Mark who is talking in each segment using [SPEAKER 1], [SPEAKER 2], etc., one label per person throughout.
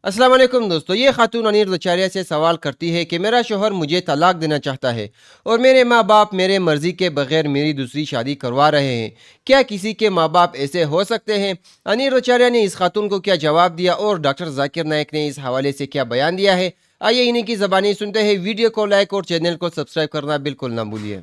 [SPEAKER 1] अस्सलाम वालेकुम दोस्तों, ये खातून अनीर ज़चारिया से सवाल करती है कि मेरा शोहर मुझे तलाक देना चाहता है और मेरे माँ बाप मेरे मर्ज़ी के बगैर मेरी दूसरी शादी करवा रहे हैं। क्या किसी के माँ बाप ऐसे हो सकते हैं? अनीर ज़चारिया ने इस खातून को क्या जवाब दिया और डॉक्टर जाकिर नाइक ने इस हवाले से क्या बयान दिया है, आइए इन्हीं की ज़बानी सुनते हैं। वीडियो को लाइक और चैनल को सब्सक्राइब करना बिल्कुल ना भूलिए।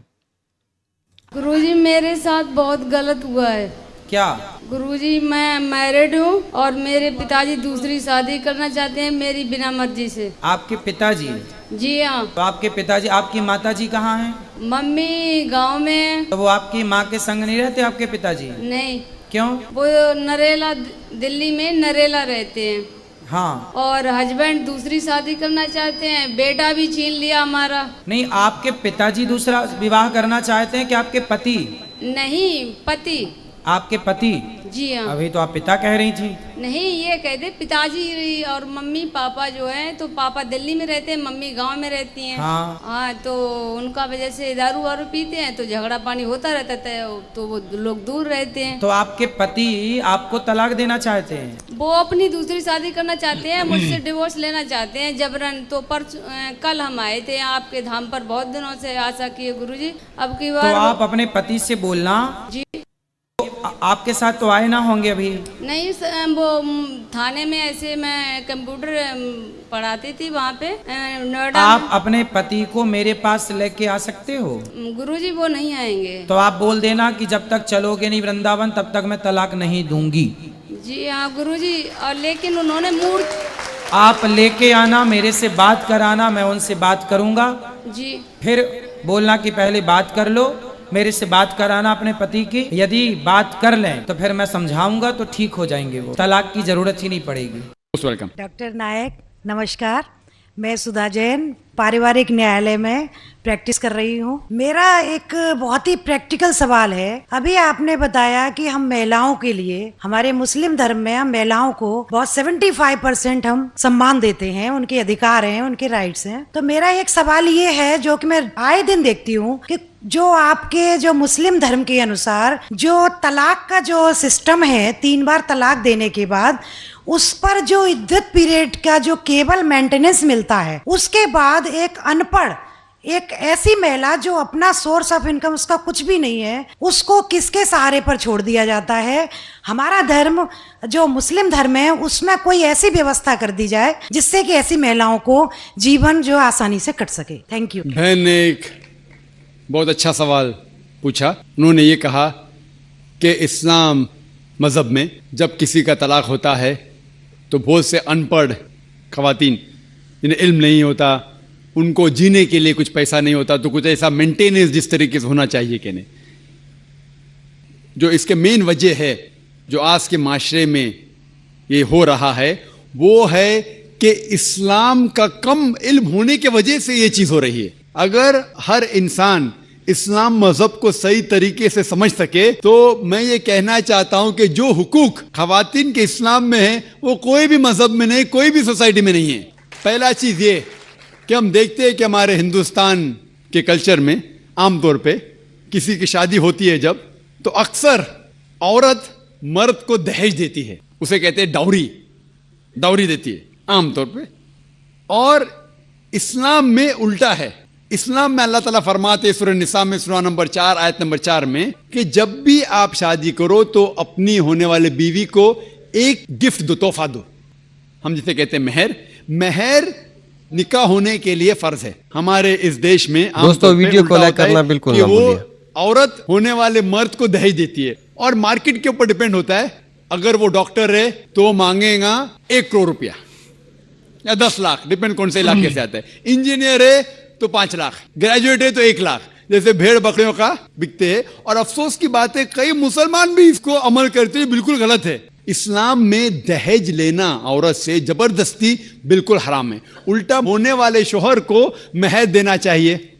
[SPEAKER 2] गुरुजी मेरे साथ बहुत गलत हुआ है।
[SPEAKER 3] क्या?
[SPEAKER 2] गुरुजी मैं मैरिड हूँ और मेरे पिताजी दूसरी शादी करना चाहते हैं मेरी बिना मर्जी से।
[SPEAKER 3] आपके पिताजी?
[SPEAKER 2] जी हाँ।
[SPEAKER 3] तो आपके पिताजी, आपकी माताजी कहाँ हैं?
[SPEAKER 2] मम्मी गांव में है।
[SPEAKER 3] तो वो आपकी माँ के संग नहीं रहते आपके पिताजी?
[SPEAKER 2] नहीं।
[SPEAKER 3] क्यों?
[SPEAKER 2] वो नरेला, दिल्ली में नरेला रहते हैं।
[SPEAKER 3] हाँ।
[SPEAKER 2] और हस्बैंड दूसरी शादी करना चाहते हैं, बेटा भी छीन लिया हमारा।
[SPEAKER 3] नहीं, आपके पिताजी दूसरा विवाह करना चाहते हैं कि आपके पति?
[SPEAKER 2] नहीं, पति।
[SPEAKER 3] आपके पति?
[SPEAKER 2] जी हाँ।
[SPEAKER 3] अभी तो आप पिता कह रही थी।
[SPEAKER 2] नहीं, ये कहते पिताजी और मम्मी पापा जो है, तो पापा दिल्ली में रहते हैं, मम्मी गांव में रहती हैं।
[SPEAKER 3] हाँ।
[SPEAKER 2] तो उनका वजह से दारू वारू पीते हैं तो झगड़ा पानी होता रहता है, तो वो लोग दूर रहते हैं।
[SPEAKER 3] तो आपके पति आपको तलाक देना चाहते हैं?
[SPEAKER 2] वो अपनी दूसरी शादी करना चाहते हैं, मुझसे डिवोर्स लेना चाहते हैं जबरन। तो कल हम आए थे आपके धाम पर, बहुत दिनों से आशा किए गुरुजी, अब की
[SPEAKER 3] तो
[SPEAKER 2] बार
[SPEAKER 3] आप अपने पति से बोलना।
[SPEAKER 2] जी।
[SPEAKER 3] आपके साथ तो आए ना होंगे अभी?
[SPEAKER 2] नहीं, वो थाने में ऐसे मैं कंप्यूटर पढ़ाती थी वहाँ पे नोएडा।
[SPEAKER 3] आप अपने पति को मेरे पास लेके आ सकते हो?
[SPEAKER 2] गुरुजी वो नहीं आएंगे।
[SPEAKER 3] तो आप बोल देना कि जब तक चलोगे नहीं वृंदावन तब तक मैं तलाक नहीं दूंगी।
[SPEAKER 2] जी हाँ गुरुजी, और लेकिन उन्होंने मूड।
[SPEAKER 3] आप लेके आना, मेरे से बात कराना, मैं उनसे बात करूंगा।
[SPEAKER 2] जी।
[SPEAKER 3] फिर बोलना कि पहले बात कर लो, मेरे से बात कराना अपने पति की। यदि बात कर लें तो फिर मैं समझाऊंगा तो ठीक हो जाएंगे, वो तलाक की जरूरत ही नहीं पड़ेगी।
[SPEAKER 4] वेलकम
[SPEAKER 5] डॉक्टर नायक नमस्कार, मैं सुधा जैन पारिवारिक न्यायालय में प्रैक्टिस कर रही हूँ। मेरा एक बहुत ही प्रैक्टिकल सवाल है। अभी आपने बताया कि हम महिलाओं के लिए, हमारे मुस्लिम धर्म में हम महिलाओं को बहुत 75% हम सम्मान देते हैं, उनके अधिकार हैं, उनके राइट्स हैं। तो मेरा एक सवाल ये है जो कि मैं आए दिन देखती हूँ कि जो आपके जो मुस्लिम धर्म के अनुसार जो तलाक का जो सिस्टम है, 3 बार तलाक देने के बाद उस पर जो इद्दत पीरियड का जो केवल मेंटेनेंस मिलता है, उसके बाद एक अनपढ़, एक ऐसी महिला जो अपना सोर्स ऑफ इनकम उसका कुछ भी नहीं है, उसको किसके सहारे पर छोड़ दिया जाता है? हमारा धर्म जो मुस्लिम धर्म है उसमें कोई ऐसी व्यवस्था कर दी जाए जिससे कि ऐसी महिलाओं को जीवन जो आसानी से कट सके। Thank you.
[SPEAKER 4] बहन ने एक बहुत अच्छा सवाल पूछा। उन्होंने ये कहा कि इस्लाम मज़हब में जब किसी का तलाक होता है तो बहुत से अनपढ़ ख़वातीन जिन्हें इल्म नहीं होता, उनको जीने के लिए कुछ पैसा नहीं होता, तो कुछ ऐसा मेंटेनेंस जिस तरीके से होना चाहिए कि नहीं। जो इसके मेन वजह है जो आज के माशरे में ये हो रहा है वो है कि इस्लाम का कम इल्म होने की वजह से ये चीज़ हो रही है। अगर हर इंसान इस्लाम मजहब को सही तरीके से समझ सके तो मैं ये कहना चाहता हूं कि जो हुकूक खवातीन के इस्लाम में है वो कोई भी मजहब में नहीं, कोई भी सोसाइटी में नहीं है। पहला चीज़ ये कि हम देखते हैं कि हमारे हिंदुस्तान के कल्चर में आमतौर पे किसी की शादी होती है जब, तो अक्सर औरत मर्द को दहेज देती है, उसे कहते हैं डाउरी, डाउरी देती है आमतौर पे। और इस्लाम में उल्टा है। इस्लाम में अल्लाह ताला फरमाते सूरह निसा में सूरह नंबर 4 आयत नंबर 4 में कि जब भी आप शादी करो तो अपनी होने वाले बीवी को एक गिफ्ट दो, तोहफा दो। हम जिसे कहते हैं मेहर। मेहर निकाह होने के लिए फर्ज है हमारे इस देश में।
[SPEAKER 1] दोस्तों वीडियो को लाइक करना बिल्कुल ना भूलिए।
[SPEAKER 4] औरत होने वाले मर्द को दहेज देती है और मार्केट के ऊपर डिपेंड होता है। अगर वो डॉक्टर है तो मांगेगा 1 करोड़ रुपया या 10 लाख, डिपेंड कौन से इलाके से आता है। इंजीनियर है तो 5 लाख, ग्रेजुएट है तो 1 लाख, जैसे भेड़ बकरियों का बिकते हैं। और अफसोस की बात है कई मुसलमान भी इसको अमल करते हैं, बिल्कुल गलत है। इस्लाम में दहेज लेना औरत से जबरदस्ती बिल्कुल हराम है। उल्टा होने वाले शोहर को महर देना चाहिए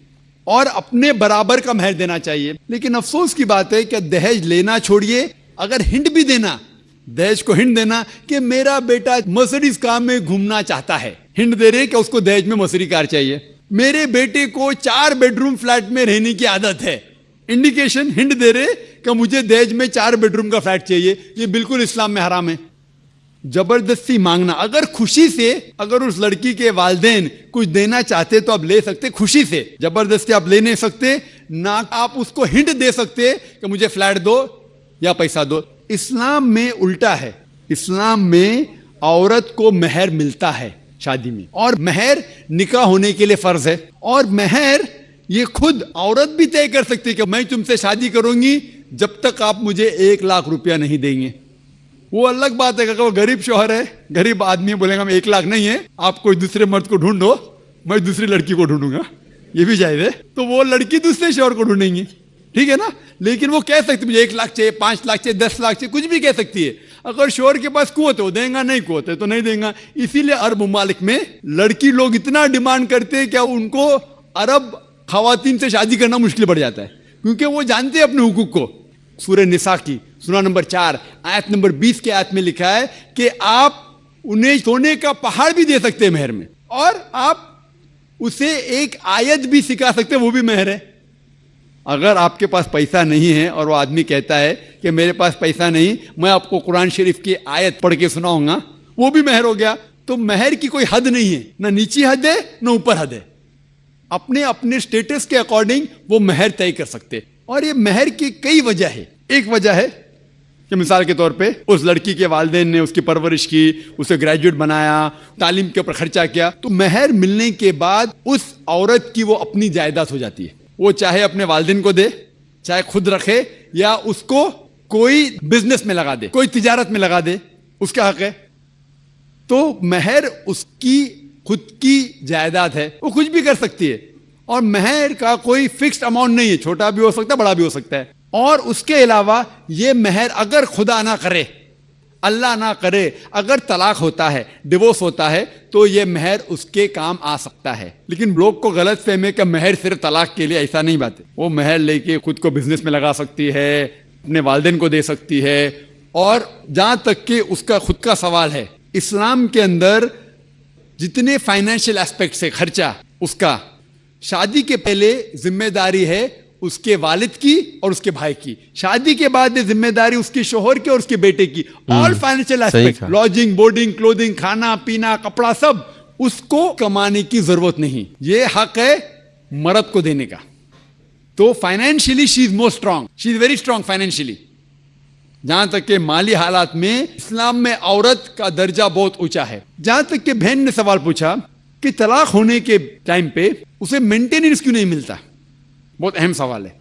[SPEAKER 4] और अपने बराबर का महर देना चाहिए। लेकिन अफसोस की बात है कि दहेज लेना छोड़िए, अगर हिंट भी देना, दहेज को हिंट देना कि मेरा बेटा मर्सिडीज कार में घूमना चाहता है, हिंट दे रहे कि उसको दहेज में मर्सिडीज कार चाहिए। मेरे बेटे को 4 बेडरूम फ्लैट में रहने की आदत है, इंडिकेशन, हिंट दे रहे कि मुझे दहेज में 4 बेडरूम का फ्लैट चाहिए। ये बिल्कुल इस्लाम में हराम है। जबरदस्ती मांगना, अगर खुशी से, अगर उस लड़की के वालिदैन कुछ देना चाहते तो आप ले सकते खुशी से, जबरदस्ती आप ले नहीं सकते, ना आप उसको हिंट दे सकते कि मुझे फ्लैट दो या पैसा दो। इस्लाम में उल्टा है, इस्लाम में औरत को महर मिलता है शादी में, और महर निकाह होने के लिए फर्ज है, और महर ये खुद औरत भी तय कर सकती है कि मैं तुमसे शादी करूंगी जब तक आप मुझे 1 लाख रुपया नहीं देंगे। वो अलग बात है कि वो गरीब शौहर है, गरीब आदमी बोलेगा मैं 1 लाख नहीं है, आप कोई दूसरे मर्द को ढूंढो, मैं दूसरी लड़की को ढूंढूंगा, ये भी जायज है, तो वो लड़की दूसरे शौहर को ढूंढेंगी, ठीक है ना। लेकिन वो कह सकती मुझे 1 लाख चाहिए, 5 लाख चाहिए, 10 लाख चाहिए, कुछ भी कह सकती है। अगर शौहर के पास कुवत है वो देगा, नहीं कुवत है तो नहीं देगा। इसीलिए अरब ममालिक में लड़की लोग इतना डिमांड करते हैं कि उनको अरब खवातीन से शादी करना मुश्किल पड़ जाता है, क्योंकि वो जानते हैं अपने हुकूक को। सूरह निसा की सूरा नंबर 4 आयत नंबर 20 के आयत में लिखा है कि आप उन्हें सोने का पहाड़ भी दे सकते हैं महर में, और आप उसे एक आयत भी सिखा सकते हैं, वो भी महर है। अगर आपके पास पैसा नहीं है और वो आदमी कहता है कि मेरे पास पैसा नहीं, मैं आपको कुरान शरीफ की आयत पढ़ के सुनाऊंगा, वो भी महर हो गया। तो महर की कोई हद नहीं है, ना नीची हद है ना ऊपर हद है, अपने अपने स्टेटस के अकॉर्डिंग वो महर तय कर सकते। और ये महर की कई वजह है। एक वजह है कि मिसाल के तौर पे उस लड़की के वालिदैन ने उसकी परवरिश की, उसे ग्रेजुएट बनाया, तालीम के ऊपर खर्चा किया, तो महर मिलने के बाद उस औरत की वो अपनी जायदाद हो जाती है। वो चाहे अपने वालिदैन को दे, चाहे खुद रखे, या उसको कोई बिजनेस में लगा दे, कोई तिजारत में लगा दे, उसका हक है। तो महर उसकी खुद की जायदाद है, वो कुछ भी कर सकती है, और महर का कोई फिक्स्ड अमाउंट नहीं है, छोटा भी हो सकता है, बड़ा भी हो सकता है। और उसके अलावा ये महर अगर खुदा ना करे, अल्लाह ना करे, अगर तलाक होता है, डिवोर्स होता है, तो ये महर उसके काम आ सकता है। लेकिन लोग को गलत फहमी है कि महर सिर्फ तलाक के लिए, ऐसा नहीं बात है। वो महर लेके खुद को बिजनेस में लगा सकती है, अपने वालिदैन को दे सकती है। और जहां तक कि उसका खुद का सवाल है, इस्लाम के अंदर जितने फाइनेंशियल एस्पेक्ट से खर्चा, उसका शादी के पहले जिम्मेदारी है उसके वालिद की और उसके भाई की, शादी के बाद जिम्मेदारी उसके शोहर की और उसके बेटे की। All financial aspect, lodging, boarding, clothing, खाना पीना, कपड़ा, सब उसको कमाने की जरूरत नहीं, ये हक है मर्द को देने का। तो financially she is more strong, she is very strong financially. जहां तक के माली हालात में इस्लाम में औरत का दर्जा बहुत ऊंचा है। जहां तक के बहन ने सवाल पूछा कि तलाक होने के टाइम पे उसे मेंटेनेंस क्यों नहीं मिलता, बहुत अहम सवाल है।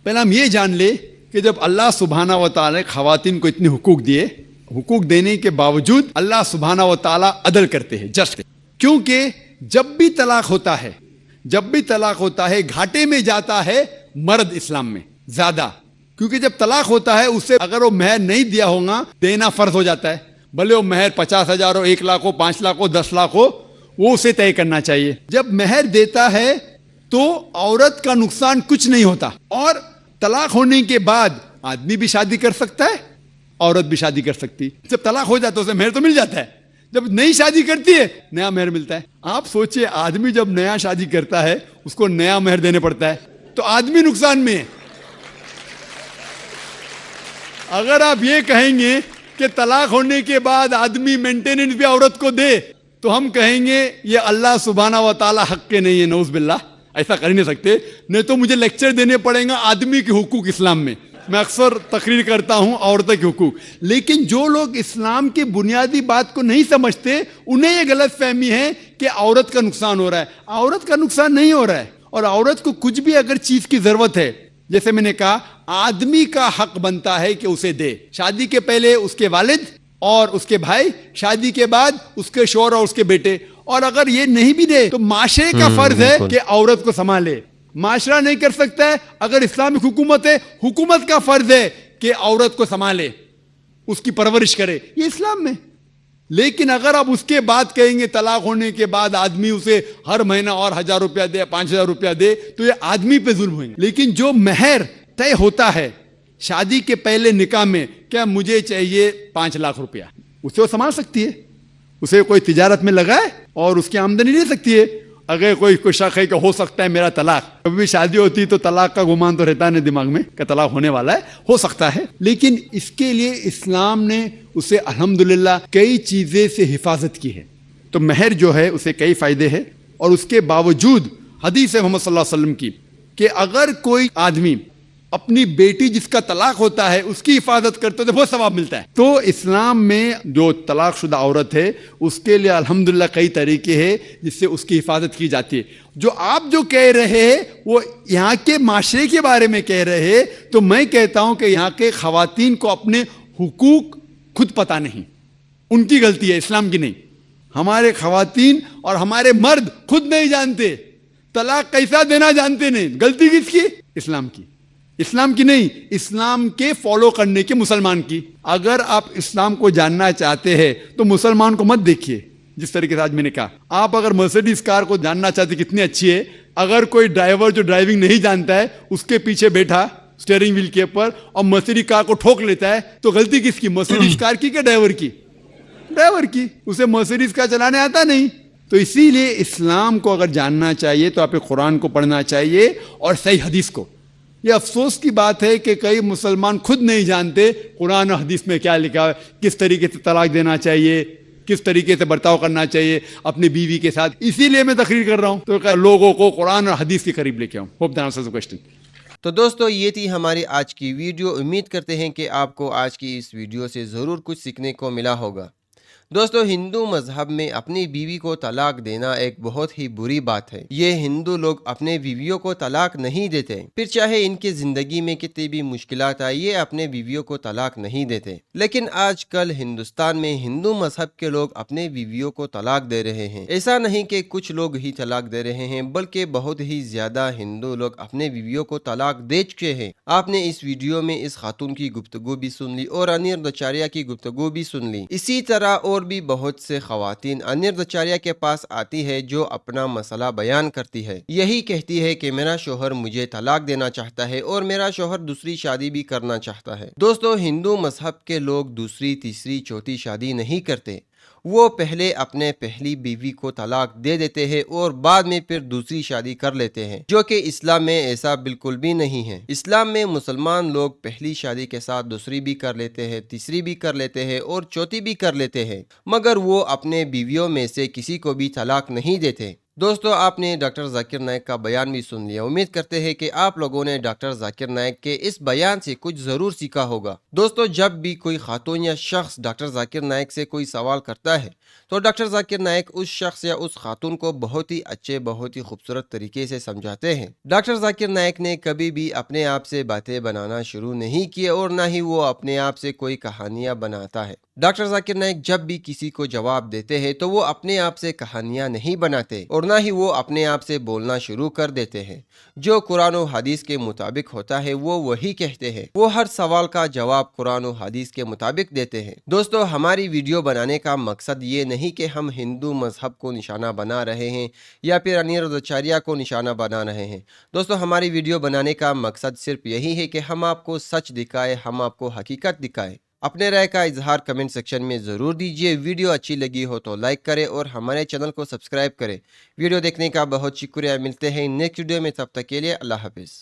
[SPEAKER 4] पहले हम ये जान ले कि जब अल्लाह सुब्हाना व तआला खवातीन को इतने हुकूक दिए, हुकूक देने के बावजूद अल्लाह सुब्हाना व तआला अदल करते हैं, जस्ट। क्योंकि जब भी तलाक होता है, जब भी तलाक होता है, घाटे में जाता है मर्द इस्लाम में ज्यादा, क्योंकि जब तलाक होता है उससे अगर वो महर नहीं दिया होगा, देना फर्ज हो जाता है। भले वो महर 50,000 हो, 1 लाख हो, 5 लाख हो, 10 लाख हो, वो उसे तय करना चाहिए। जब महर देता है तो औरत का नुकसान कुछ नहीं होता, और तलाक होने के बाद आदमी भी शादी कर सकता है, औरत भी शादी कर सकती है। जब तलाक हो जाता है उसे महर तो मिल जाता है, जब नई शादी करती है नया महर मिलता है। आप सोचिए, आदमी जब नया शादी करता है उसको नया महर देने पड़ता है, तो आदमी नुकसान में है। अगर आप ये कहेंगे कि तलाक होने के बाद आदमी मेंटेनेंस भी औरत को दे, तो हम कहेंगे ये अल्लाह सुब्हाना व तआला हक के नहीं है, नऊज़ बिल्लाह, ऐसा कर ही नहीं सकते। नहीं तो मुझे लेक्चर देने पड़ेगा आदमी के हुकूक इस्लाम में। मैं अक्सर तकरीर करता हूं औरतों के हुकूक, लेकिन जो लोग इस्लाम की बुनियादी बात को नहीं समझते उन्हें यह गलत फहमी है कि औरत का नुकसान हो रहा है। औरत का नुकसान नहीं हो रहा है, और औरत को कुछ भी अगर चीज की जरूरत है, जैसे मैंने कहा, आदमी का हक बनता है कि उसे दे। शादी के पहले उसके वालिद और उसके भाई, शादी के बाद उसके शौहर और उसके बेटे। और अगर ये नहीं भी दे तो माशरे का फर्ज है कि औरत को संभाले। माशरा नहीं कर सकता है, अगर इस्लामिक हुकूमत है, हुकूमत का फर्ज है कि औरत को संभाले, उसकी परवरिश करे, ये इस्लाम में। लेकिन अगर आप उसके बाद कहेंगे तलाक होने के बाद आदमी उसे हर महीना और 1,000 रुपया दे, 5,000 रुपया दे, तो ये आदमी पे जुल्म होंगे। लेकिन जो महर तय होता है शादी के पहले निकाह में, क्या मुझे चाहिए 5 लाख रुपया, उसे वो संभाल सकती है, उसे कोई तिजारत में लगाए और उसकी आमदनी ले सकती है। اگر کوئی شک ہے کہ ہو سکتا ہے میرا طلاق، کبھی بھی شادی ہوتی تو طلاق کا گمان تو رہتا نہیں دماغ میں کہ طلاق ہونے والا ہے، ہو سکتا ہے، لیکن اس کے لیے اسلام نے اسے الحمدللہ کئی چیزیں سے حفاظت کی ہے. تو مہر جو ہے اسے کئی فائدے ہیں، اور اس کے باوجود حدیث ہے محمد صلی اللہ علیہ وسلم کی کہ اگر کوئی آدمی اپنی بیٹی جس کا طلاق ہوتا ہے اس کی حفاظت کرتے تو بہت ثواب ملتا ہے. تو اسلام میں جو طلاق شدہ عورت ہے اس کے لیے الحمدللہ کئی طریقے ہیں جس سے اس کی حفاظت کی جاتی ہے. جو آپ جو کہہ رہے ہیں وہ یہاں کے معاشرے کے بارے میں کہہ رہے ہیں، تو میں کہتا ہوں کہ یہاں کے خواتین کو اپنے حقوق خود پتہ نہیں، ان کی غلطی ہے، اسلام کی نہیں. ہمارے خواتین اور ہمارے مرد خود نہیں جانتے، طلاق کیسا دینا جانتے نہیں. غلطی کس کی؟ اسلام کی. اسلام کی نہیں، اسلام کے فالو کرنے کے مسلمان کی. اگر آپ اسلام کو جاننا چاہتے ہیں تو مسلمان کو مت دیکھیے. جس طریقے سے آج میں نے کہا، آپ اگر مرسیڈیز کار کو جاننا چاہتے کتنی اچھی ہے، اگر کوئی ڈرائیور جو ڈرائیونگ نہیں جانتا ہے اس کے پیچھے بیٹھا اسٹیئرنگ ویل کے اوپر اور مرسیڈیز کار کو ٹھوک لیتا ہے تو غلطی کس کی؟ مرسیڈیز کار کی کہ ڈرائیور کی؟ ڈرائیور کی. اسے مرسیڈیز کار چلانے آتا نہیں. تو اسی لیے اسلام کو اگر جاننا چاہیے تو آپ قرآن کو پڑھنا چاہیے اور صحیح حدیث کو. یہ افسوس کی بات ہے کہ کئی مسلمان خود نہیں جانتے قرآن و حدیث میں کیا لکھا ہے، کس طریقے سے طلاق دینا چاہیے، کس طریقے سے برتاؤ کرنا چاہیے اپنی بیوی کے ساتھ. اسی لیے میں تقریر کر رہا ہوں تو لوگوں کو قرآن اور حدیث کے قریب لے کے آؤں. Hope that answers the question.
[SPEAKER 1] تو دوستو یہ تھی ہماری آج کی ویڈیو. امید کرتے ہیں کہ آپ کو آج کی اس ویڈیو سے ضرور کچھ سیکھنے کو ملا ہوگا. دوستو ہندو مذہب میں اپنی بیوی کو طلاق دینا ایک بہت ہی بری بات ہے. یہ ہندو لوگ اپنے بیویوں کو طلاق نہیں دیتے، پھر چاہے ان کی زندگی میں کتنی بھی مشکلات آئے یہ اپنے بیویوں کو طلاق نہیں دیتے. لیکن آج کل ہندوستان میں ہندو مذہب کے لوگ اپنے بیویوں کو طلاق دے رہے ہیں. ایسا نہیں کہ کچھ لوگ ہی طلاق دے رہے ہیں بلکہ بہت ہی زیادہ ہندو لوگ اپنے بیویوں کو طلاق دے چکے ہیں. آپ نے اس ویڈیو میں اس خاتون کی گفتگو بھی سن لی اور انیرداچاریہ کی گفتگو بھی سن لی. اسی طرح اور بھی بہت سے خواتین انیرداچاریہ کے پاس آتی ہے جو اپنا مسئلہ بیان کرتی ہے. یہی کہتی ہے کہ میرا شوہر مجھے طلاق دینا چاہتا ہے اور میرا شوہر دوسری شادی بھی کرنا چاہتا ہے. دوستو ہندو مذہب کے لوگ دوسری تیسری چوتھی شادی نہیں کرتے. وہ پہلے اپنے پہلی بیوی کو طلاق دے دیتے ہیں اور بعد میں پھر دوسری شادی کر لیتے ہیں، جو کہ اسلام میں ایسا بالکل بھی نہیں ہے. اسلام میں مسلمان لوگ پہلی شادی کے ساتھ دوسری بھی کر لیتے ہیں، تیسری بھی کر لیتے ہیں اور چوتھی بھی کر لیتے ہیں، مگر وہ اپنے بیویوں میں سے کسی کو بھی طلاق نہیں دیتے. دوستو آپ نے ڈاکٹر ذاکر نائک کا بیان بھی سن لیا. امید کرتے ہیں کہ آپ لوگوں نے ڈاکٹر ذاکر نائک کے اس بیان سے کچھ ضرور سیکھا ہوگا. دوستو جب بھی کوئی خاتون یا شخص ڈاکٹر ذاکر نائک سے کوئی سوال کرتا ہے تو ڈاکٹر ذاکر نائک اس شخص یا اس خاتون کو بہت ہی اچھے بہت ہی خوبصورت طریقے سے سمجھاتے ہیں. ڈاکٹر ذاکر نائک نے کبھی بھی اپنے آپ سے باتیں بنانا شروع نہیں کیے اور نہ ہی وہ اپنے آپ سے کوئی کہانیاں بناتا ہے. ڈاکٹر ذاکر نائک جب بھی کسی کو جواب دیتے ہیں تو وہ اپنے آپ سے کہانیاں نہیں بناتے اور نہ ہی وہ اپنے آپ سے بولنا شروع کر دیتے ہیں. جو قرآن و حدیث کے مطابق ہوتا ہے وہ وہی کہتے ہیں. وہ ہر سوال کا جواب قرآن و حدیث کے مطابق دیتے ہیں. دوستو ہماری ویڈیو بنانے کا مقصد یہ نہیں کہ ہم ہندو مذہب کو نشانہ بنا رہے ہیں یا پھر انیرداچاریہ کو نشانہ بنا رہے ہیں. دوستو ہماری ویڈیو بنانے کا مقصد صرف یہی ہے کہ ہم آپ کو سچ دکھائے، ہم آپ کو حقیقت دکھائے. اپنے رائے کا اظہار کمنٹ سیکشن میں ضرور دیجیے. ویڈیو اچھی لگی ہو تو لائک کرے اور ہمارے چینل کو سبسکرائب کرے. ویڈیو دیکھنے کا بہت شکریہ. ملتے ہیں نیکسٹ ویڈیو میں، تب تک کے لیے اللہ حافظ.